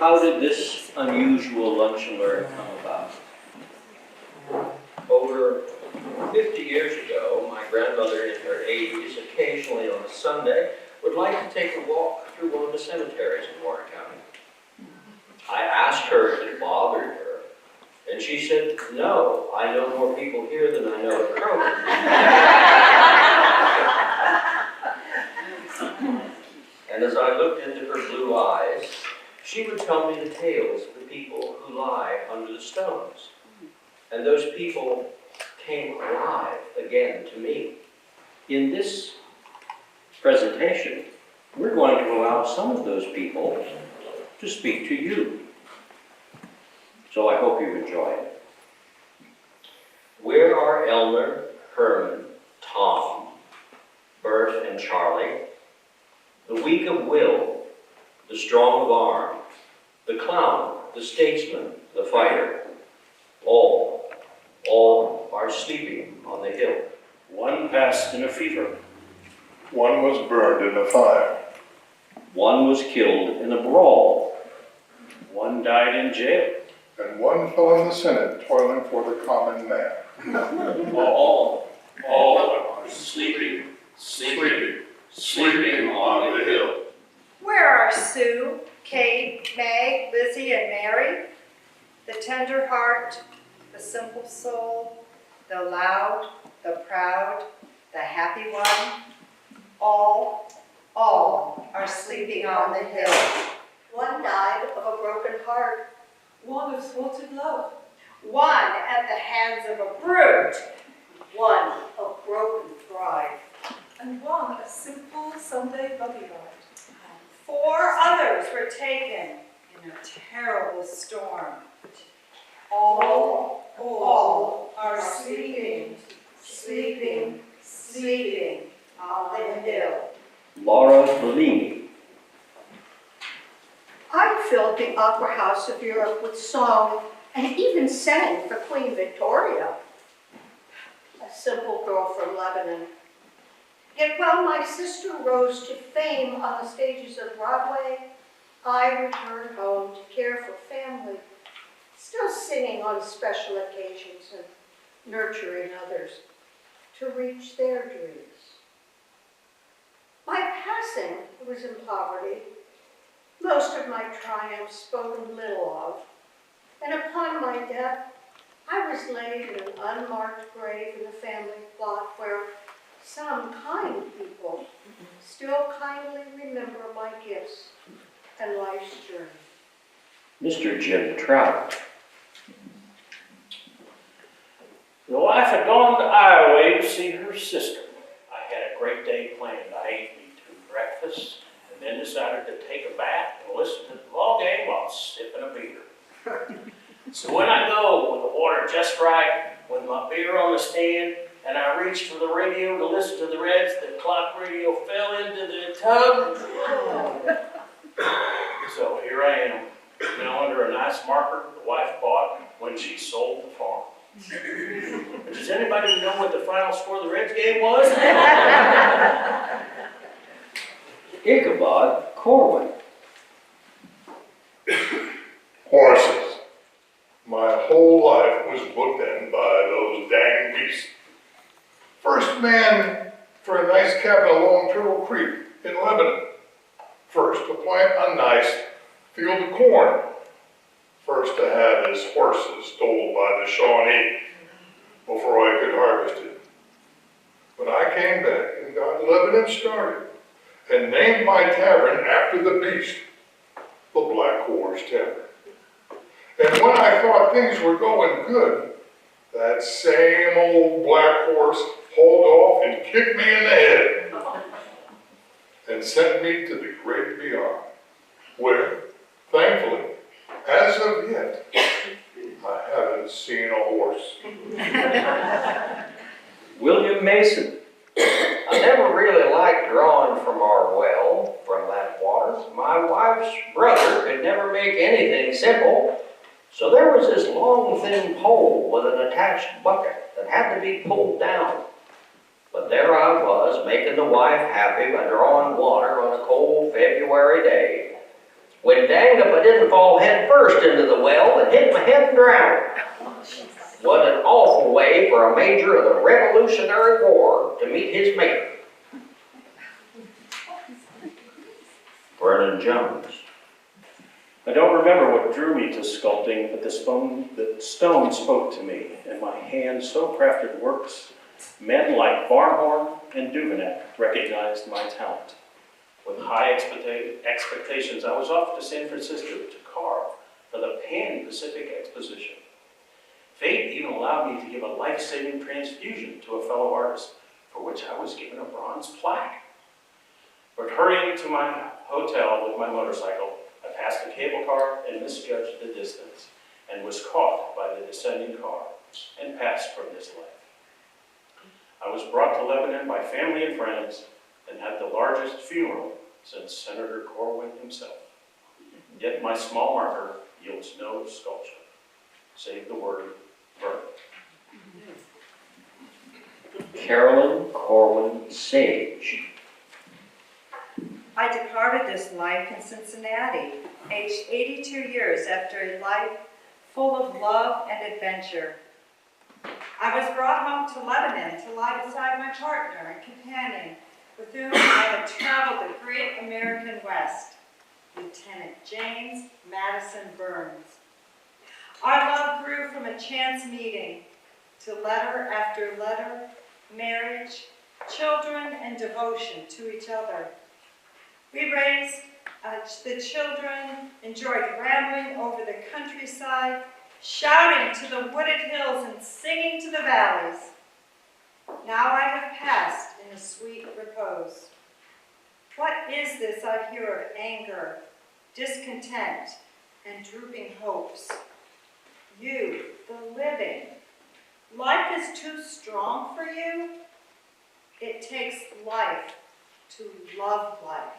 how did this unusual lunch and learn come about? Over 50 years ago, my grandmother in her 80s, occasionally on a Sunday, would like to take a walk through one of the cemeteries in Warren County. I asked her if it bothered her, and she said, "No, I know more people here than I know at Kroger." And as I looked into her blue eyes, she would tell me the tales of the people who lie under the stones. And those people came alive again to me. In this presentation, we're going to allow some of those people to speak to you. So I hope you enjoy it. Where are Elmer, Herman, Tom, Bert, and Charlie? The weak of will, the strong of arm, the clown, the statesman, the fighter. All are sleeping on the hill. One passed in a fever. One was burned in a fire. One was killed in a brawl. One died in jail. And one fell in the Senate, toiling for the common man. All are sleeping on the hill. Where are Sue, Kate, Meg, Lizzie, and Mary? The tender heart, the simple soul, the loud, the proud, the happy one. All are sleeping on the hill. One died of a broken heart. One of thwarted love. One at the hands of a brute. One of broken pride. And one a simple Sunday buggy ride. 4 others were taken in a terrible storm. All are sleeping on the hill. Laura Bellini. I filled the Opera House of Europe with song and even sang for Queen Victoria, a simple girl from Lebanon. Yet while my sister rose to fame on the stages of Broadway, I returned home to care for family, still singing on special occasions and nurturing others to reach their dreams. My passing was in poverty, most of my triumphs spoken little of, and upon my death, I was laid in an unmarked grave in the family plot where some kind people still kindly remember my gifts and life's journey. Mr. Jim Trout. The wife had gone to Iowa to see her sister. I had a great day planned. I ate me 2 breakfasts and then decided to take a bath and listen to the ball game while sipping a beer. So when I go with the water just right, with my beer on the stand, and I reached for the radio to listen to the Reds, the clock radio fell into the tub. So here I am, now under a nice marker the wife bought when she sold the farm. Does anybody know what the final score of the Reds game was? Ichabod Corwin. Horses. My whole life was bookended by those dang beasts. First man for a nice cabin along Turtle Creek in Lebanon. First to plant a nice field of corn. First to have his horses stole by the Shawnee before I could harvest it. But I came back and got Lebanon started and named my tavern after the beast, the Black Horse Tavern. And when I thought things were going good, that same old black horse hauled off and kicked me in the head and sent me to the great beyond, where, thankfully, as of yet, I haven't seen a horse. William Mason. I never really liked drawing from our well, from that water. My wife's brother could never make anything simple. So there was this long, thin pole with an attached bucket that had to be pulled down. But there I was, making the wife happy by drawing water on a cold February day. When danged if I didn't fall head first into the well and hit my head and drown. What an awful way for a major of the Revolutionary War to meet his maker. Vernon Jones. I don't remember what drew me to sculpting, but the stone spoke to me, and my hands so crafted works, men like Barnhorn and Duveneck recognized my talent. With high expectations, I was off to San Francisco to carve for the Pan-Pacific Exposition. Fate even allowed me to give a life-saving transfusion to a fellow artist, for which I was given a bronze plaque. But hurrying to my hotel with my motorcycle, I passed a cable car and misjudged the distance, and was caught by the descending car, and passed from this life. I was brought to Lebanon by family and friends, and had the largest funeral since Senator Corwin himself. Yet my small marker yields no sculpture, save the word burn. Carolyn Corwin Sage. I departed this life in Cincinnati, aged 82 years after a life full of love and adventure. I was brought home to Lebanon to lie beside my partner and companion, with whom I had traveled the great American West, Lieutenant James Madison Burns. Our love grew from a chance meeting to letter after letter, marriage, children, and devotion to each other. We raised the children, enjoyed rambling over the countryside, shouting to the wooded hills and singing to the valleys. Now I have passed in a sweet repose. What is this I hear of anger, discontent, and drooping hopes? You, the living, life is too strong for you? It takes life to love life.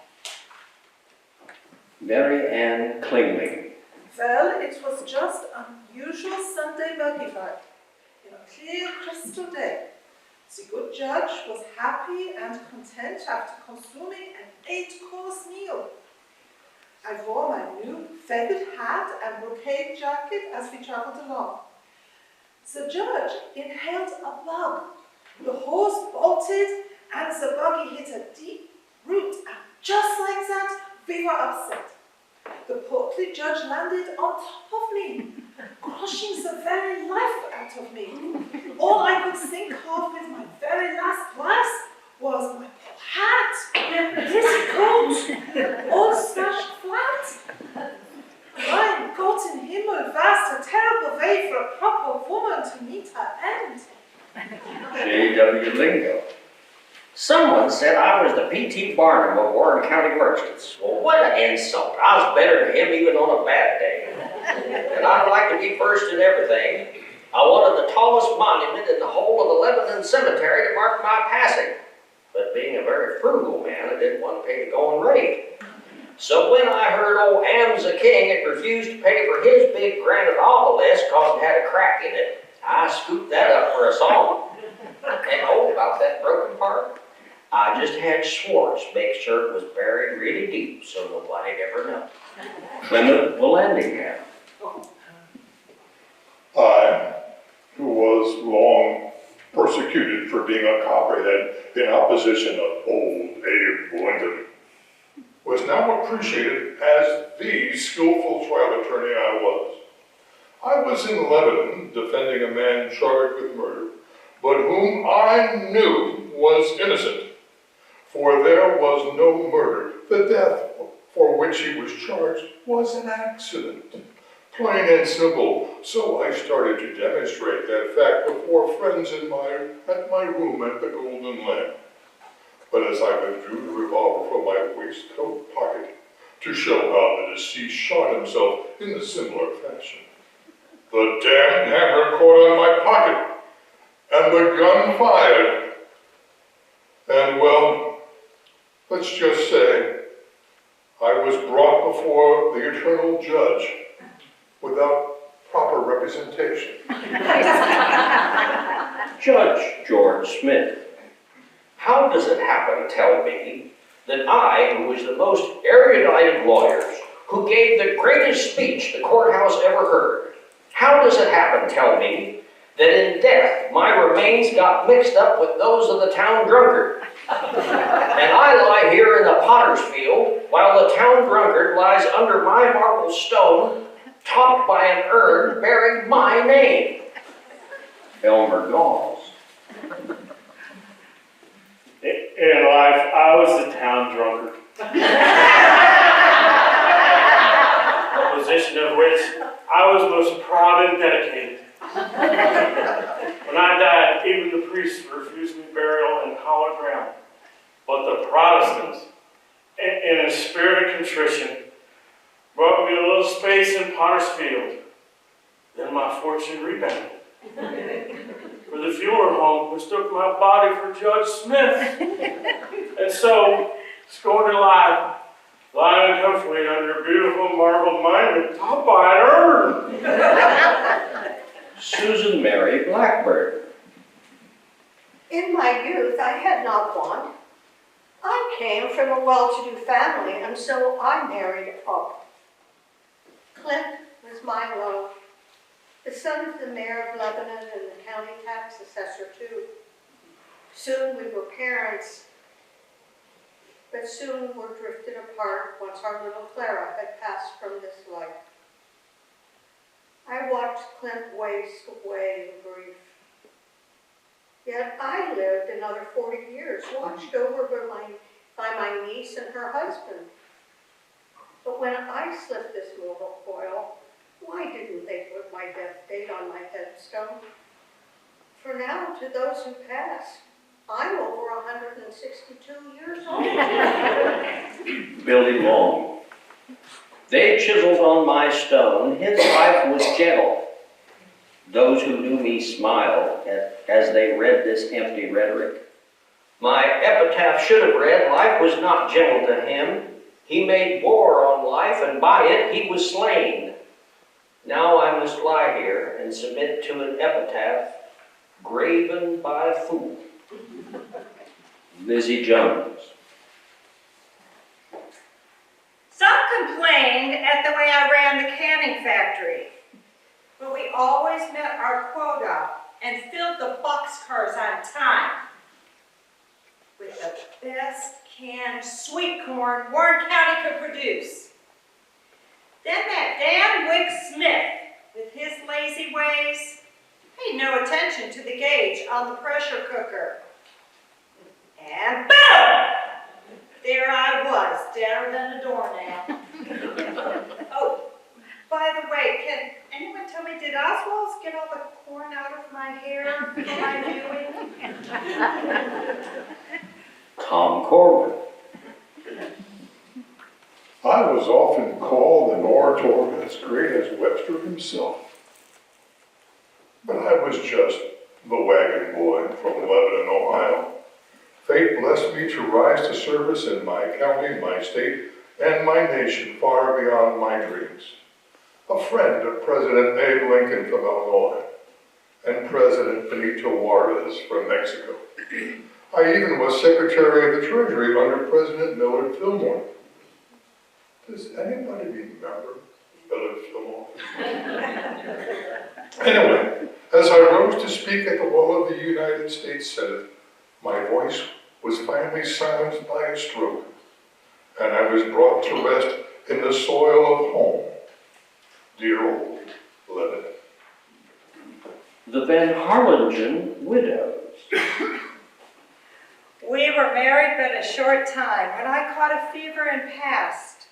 Mary Ann Klingling. Well, it was just unusual Sunday buggy ride. In a clear crystal day. The good judge was happy and content after consuming an 8-course meal. I wore my new feathered hat and brocade jacket as we traveled along. The judge inhaled a bug. The horse bolted and the buggy hit a deep root, and just like that, we were upset. The portly judge landed on top of me, crushing the very life out of me. All I could think of with my very last glass was my hat, this coat, all smashed flat. Mein Gott in Himmel, was a terrible way for a proper woman to meet her end. J.W. Lingo. Someone said I was the P.T. Barnum of Warren County Merchants. Well, what an insult. I was better than him even on a bad day. And I'd like to be first in everything. I wanted the tallest monument in the whole of the Lebanon Cemetery to mark my passing. But being a very frugal man, I didn't want to pay the going rate. So when I heard old Amza King had refused to pay for his big granite obelisk because it had a crack in it, I scooped that up for a song. And about that broken part, I just had Schwartz make sure it was buried really deep so nobody'd ever know. Clement Vallandigham. I, who was long persecuted for being a copperhead in opposition of old Abe Lincoln, was now appreciated as the skillful trial attorney I was. I was in Lebanon defending a man charged with murder, but whom I knew was innocent, for there was no murder. The death for which he was charged was an accident, plain and simple. So I started to demonstrate that fact before friends at my room at the Golden Lamp. But as I withdrew the revolver from my waistcoat pocket to show how the deceased shot himself in a similar fashion, the damn hammer caught on my pocket, and the gun fired. And well, let's just say, I was brought before the eternal judge without proper representation. Judge George Smith. How does it happen, tell me, that I, who was the most erudite of lawyers, who gave the greatest speech the courthouse ever heard. How does it happen, tell me, that in death my remains got mixed up with those of the town drunkard? And I lie here in the potter's field while the town drunkard lies under my marble stone, topped by an urn bearing my name. Elmer Galls. In life, I was the town drunkard. A position of which I was most proud and dedicated. When I died, even the priests refused me burial in hallowed ground. But the Protestants, in a spirit of contrition, brought me a little space in Potter's Field. Then my fortune rebounded. For the funeral home mistook my body for Judge Smith. And so, scorned alive, lying comfortably under a beautiful marble monument topped by an urn. Susan Mary Blackburn. In my youth, I had not one. I came from a well-to-do family, and so I married up. Clint was my love, the son of the mayor of Lebanon and the county tax assessor, too. Soon we were parents, but soon were drifted apart once our little Clara had passed from this life. I watched Clint waste away in grief. Yet I lived another 40 years, watched over by my niece and her husband. But when I slipped this mortal coil, why didn't they put my death date on my headstone? For now, to those who pass, I'm over 162 years old. Billy Long. They chiseled on my stone, his life was gentle. Those who knew me smiled as they read this empty rhetoric. My epitaph should have read, life was not gentle to him. He made war on life, and by it he was slain. Now I must lie here and submit to an epitaph graven by a fool. Lizzie Jones. Some complained at the way I ran the canning factory, but we always met our quota and filled the boxcars on time with the best canned sweet corn Warren County could produce. Then that damn Wick Smith, with his lazy ways, paid no attention to the gauge on the pressure cooker. And boom! There I was, deader than a doornail. Oh, by the way, can anyone tell me, did Oswald get all the corn out of my hair for my viewing? Tom Corwin. I was often called an orator as great as Webster himself. But I was just the wagon boy from Lebanon, Ohio. Fate blessed me to rise to service in my county, my state, and my nation far beyond my dreams. A friend of President Abe Lincoln from Illinois and President Benito Juarez from Mexico. I even was Secretary of the Treasury under President Millard Fillmore. Does anybody remember Millard Fillmore? Anyway, as I rose to speak at the wall of the United States Senate, my voice was finally silenced by a stroke, and I was brought to rest in the soil of home, dear old Lebanon. The Van Harlingen widows. We were married but a short time when I caught a fever and passed.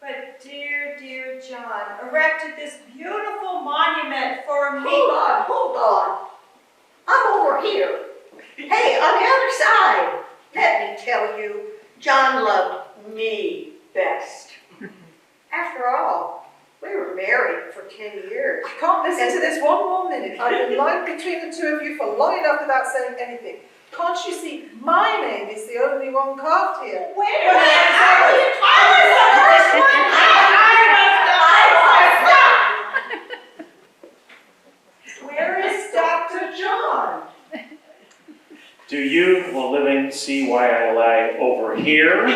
But dear, dear John erected this beautiful monument for me. Hold on. I'm over here. Hey, on the other side. Let me tell you, John loved me best. After all, we were married for 10 years. I can't listen to this one more minute. I've been lying between the two of you for long enough without saying anything. Can't you see my name is the only one carved here? Wait a minute, I was the first one. Where is Dr. John? Do you, the living, see why I lie over here?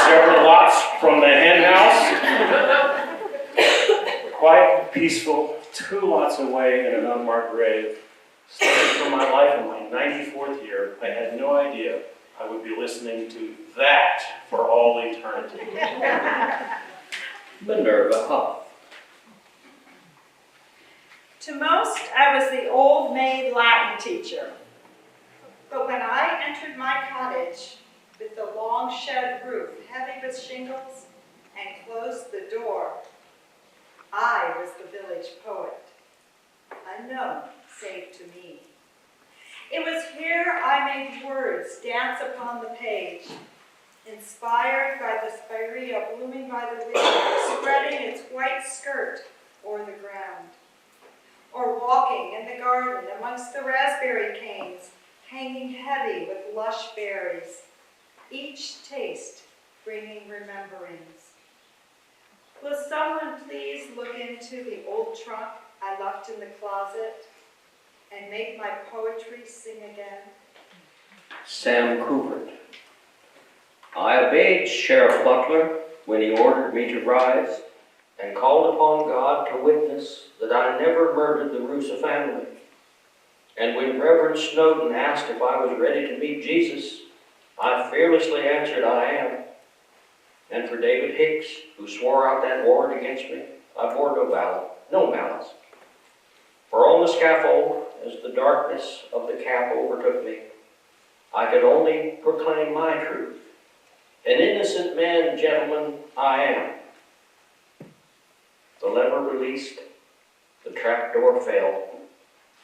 Several lots from the hen house? peaceful, 2 lots away in an unmarked grave, studying for my life in my 94th year, I had no idea I would be listening to that for all eternity. Minerva Huff. To most, I was the old maid Latin teacher. But when I entered my cottage with the long shed roof heavy with shingles and closed the door, I was the village poet, unknown save to me. It was here I made words dance upon the page, inspired by the spirea blooming by the window, spreading its white skirt o'er the ground, or walking in the garden amongst the raspberry canes, hanging heavy with lush berries, each taste bringing rememberings. Will someone please look into the old trunk I left in the closet and make my poetry sing again? Sam Couvert. I obeyed Sheriff Butler when he ordered me to rise, and called upon God to witness that I never murdered the Russa family. And when Reverend Snowden asked if I was ready to meet Jesus, I fearlessly answered, I am. And for David Hicks, who swore out that warrant against me, I bore no malice. For on the scaffold, as the darkness of the cap overtook me, I could only proclaim my truth. An innocent man and gentleman I am. The lever released, the trapdoor fell,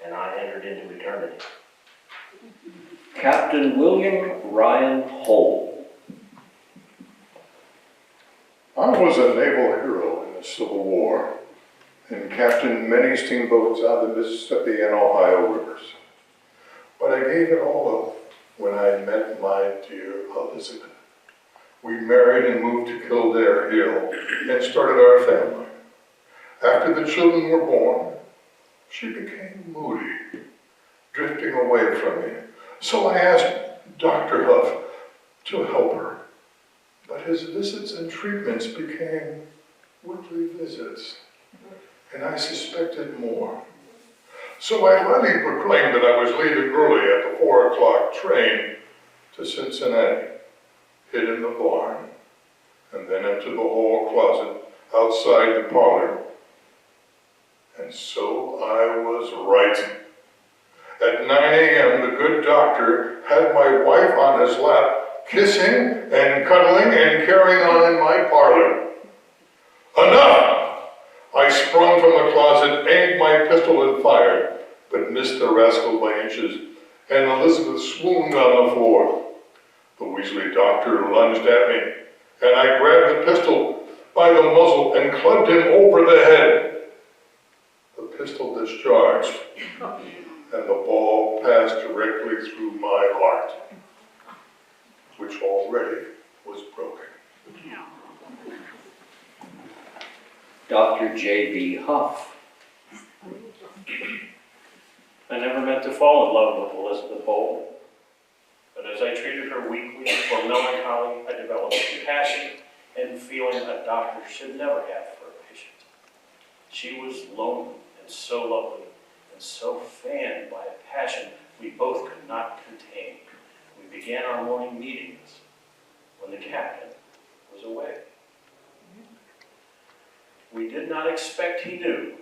and I entered into eternity. Captain William Ryan Hull. I was a naval hero in the Civil War and captained many steamboats on the Mississippi and Ohio rivers. But I gave it all up when I met my dear Elizabeth. We married and moved to Kildare Hill and started our family. After the children were born, she became moody, drifting away from me. So I asked Dr. Huff to help her. But his visits and treatments became weekly visits, and I suspected more. So I loudly proclaimed that I was leaving early at the 4 o'clock train to Cincinnati, hid in the barn, and then into the hall closet outside the parlor. And so I was right. At 9 a.m., the good doctor had my wife on his lap, kissing and cuddling and carrying on in my parlor. Enough! I sprung from the closet, aimed my pistol and fired, but missed the rascal by inches, and Elizabeth swooned on the floor. The Weasley doctor lunged at me, and I grabbed the pistol by the muzzle and clubbed him over the head. The pistol discharged, and the ball passed directly through my heart, which already was broken. Dr. J.B. Huff. I never meant to fall in love with Elizabeth Hull, but as I treated her weekly for melancholy, I developed compassion and feeling a doctor should never have for a patient. She was lonely and so lovely, and so fanned by a passion we both could not contain. We began our morning meetings when the captain was away. We did not expect he knew,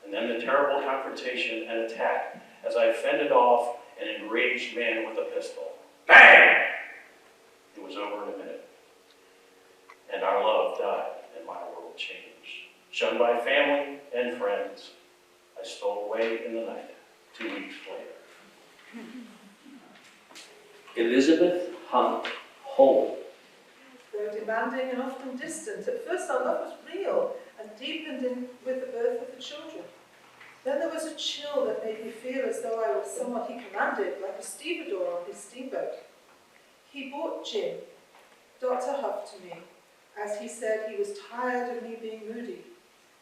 and then the terrible confrontation and attack as I fended off an enraged man with a pistol. Bang! It was over in a minute, and our love died and my world changed. Shunned by family and friends, I stole away in the night 2 weeks later. Elizabeth Hunt Hull. Though demanding and often distant, at first our love was real and deepened with the birth of the children. Then there was a chill that made me feel as though I was someone he commanded, like a stevedore on his steamboat. He brought Jim, Dr. Huff, to me, as he said he was tired of me being moody.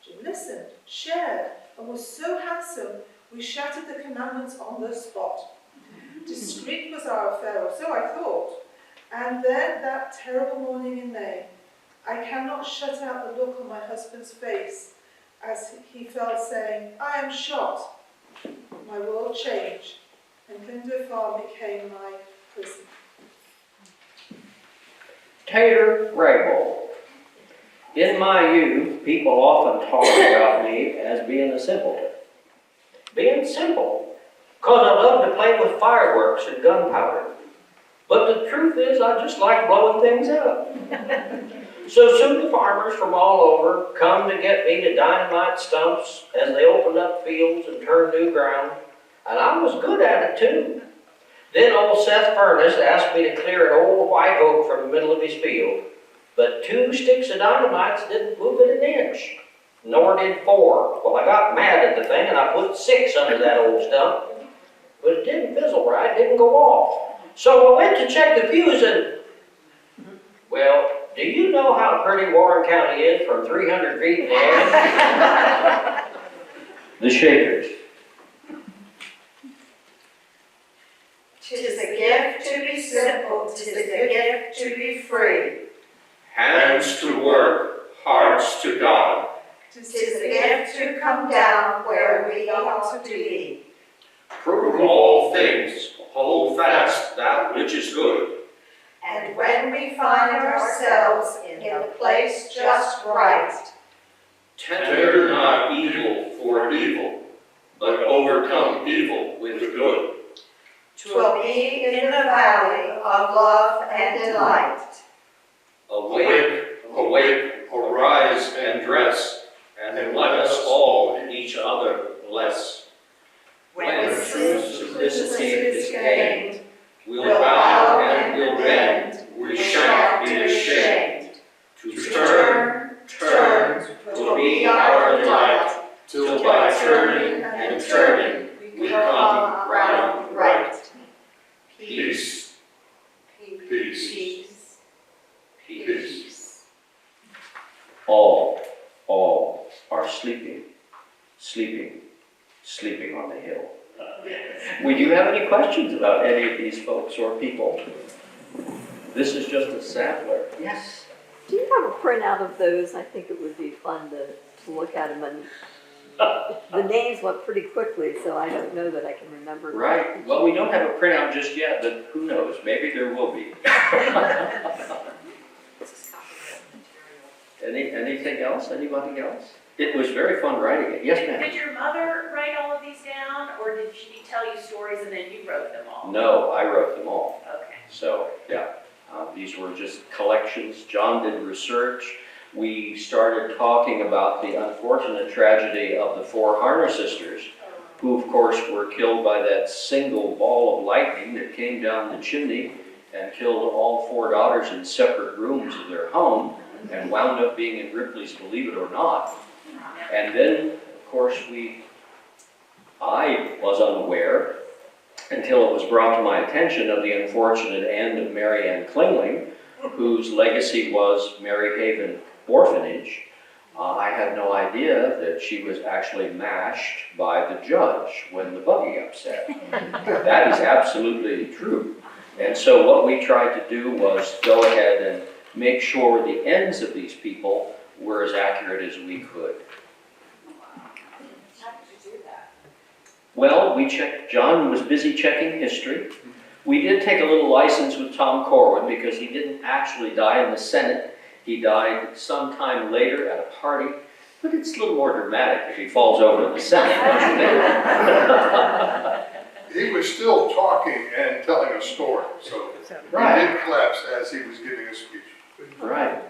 Jim listened, shared, and was so handsome we shattered the commandments on the spot. Discreet was our affair, or so I thought. And then that terrible morning in May, I cannot shut out the look on my husband's face as he fell saying, I am shot. My world changed, and Linder Farm became my prison. Tater Grable. In my youth, people often talked about me as being a simpleton. Being simple, because I love to play with fireworks and gunpowder. But the truth is, I just like blowing things up. So soon the farmers from all over come to get me to dynamite stumps as they open up fields and turn new ground, and I was good at it too. Then old Seth Furnace asked me to clear an old white oak from the middle of his field, but 2 sticks of dynamites didn't move it an inch, nor did 4. Well, I got mad at the thing and I put 6 under that old stump, but it didn't fizzle right, didn't go off. So I went to check the fuse and, well, do you know how pretty Warren County is from 300 feet in the air? The Shakers. 'Tis a gift to be simple, 'tis a gift to be free. Hands to work, hearts to God. 'Tis a gift to come down where we ought to be. Prove all things, hold fast that which is good. And when we find ourselves in the place just right, Tender not evil for evil, but overcome evil with good. 'twill be in the valley of love and delight. Awake, awake, arise and dress, and let us all each other bless. When simplicity is gained, We'll bow and we'll bend, we shan't be ashamed. To turn, will be our delight, till by turning and turning, we come round right. Peace, peace, peace. All are sleeping, sleeping, sleeping on the hill. Would you have any questions about any of these folks or people? This is just a sampler. Yes. Do you have a printout of those? I think it would be fun to look at them, and the names went pretty quickly, so I don't know that I can remember. Right. Well, we don't have a printout just yet, but who knows? Maybe there will be. Anything else? Anybody else? It was very fun writing it. Yes, ma'am. Did your mother write all of these down, or did she tell you stories and then you wrote them all? No, I wrote them all. Okay. So, yeah, these were just collections. John did research. We started talking about the unfortunate tragedy of the 4 Harner sisters, who, of course, were killed by that single ball of lightning that came down the chimney and killed all 4 daughters in separate rooms of their home and wound up being in Ripley's Believe It or Not. And then, of course, I was unaware until it was brought to my attention of the unfortunate end of Mary Ann Klingling, whose legacy was Mary Haven Orphanage. I had no idea that she was actually mashed by the judge when the buggy upset. That is absolutely true. And so what we tried to do was go ahead and make sure the ends of these people were as accurate as we could. How did you do that? Well, John was busy checking history. We did take a little license with Tom Corwin because he didn't actually die in the Senate. He died sometime later at a party, but it's a little more dramatic if he falls over in the Senate, don't you think? He was still talking and telling a story, so Right. he did collapse as he was giving a speech. Right.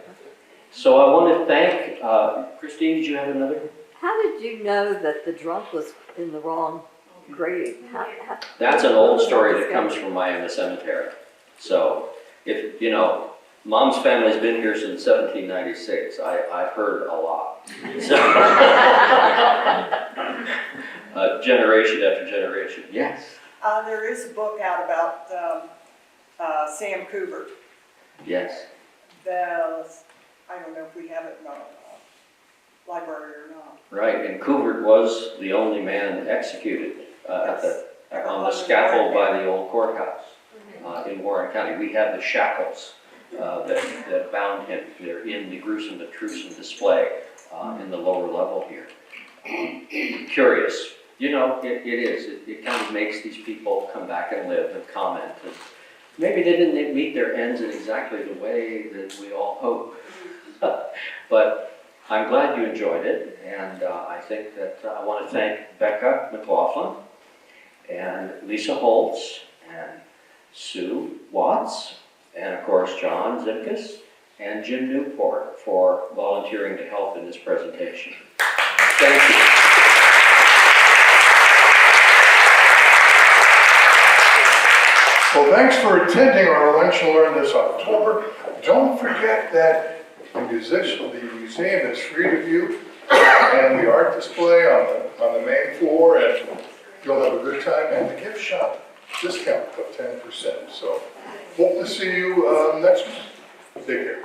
So I want to thank, Christine, did you have another? How did you know that the drunk was in the wrong grave? That's an old story that comes from Miami Cemetery. So, if, Mom's family's been here since 1796. I've heard a lot. So, generation after generation. Yes. There is a book out about Sam Coubert. Yes. I don't know if we have it in our library or not. Right, and Coubert was the only man executed on the scaffold by the old courthouse in Warren County. We have the shackles that bound him. They're in the gruesome but truthsome display in the lower level here. Curious. You know, it is. It kind of makes these people come back and live and comment. And maybe they didn't meet their ends in exactly the way that we all hope. But I'm glad you enjoyed it. And I think that I want to thank Becca McLaughlin and Lisa Holtz and Sue Watts and, of course, John Zimkus and Jim Newport for volunteering to help in this presentation. Thank you. Well, thanks for attending our Lunch and Learn this October. Don't forget that the museum is free to view, and the art display on the main floor, and you'll have a good time, and the gift shop discount of 10%. So hope to see you next month. Take care.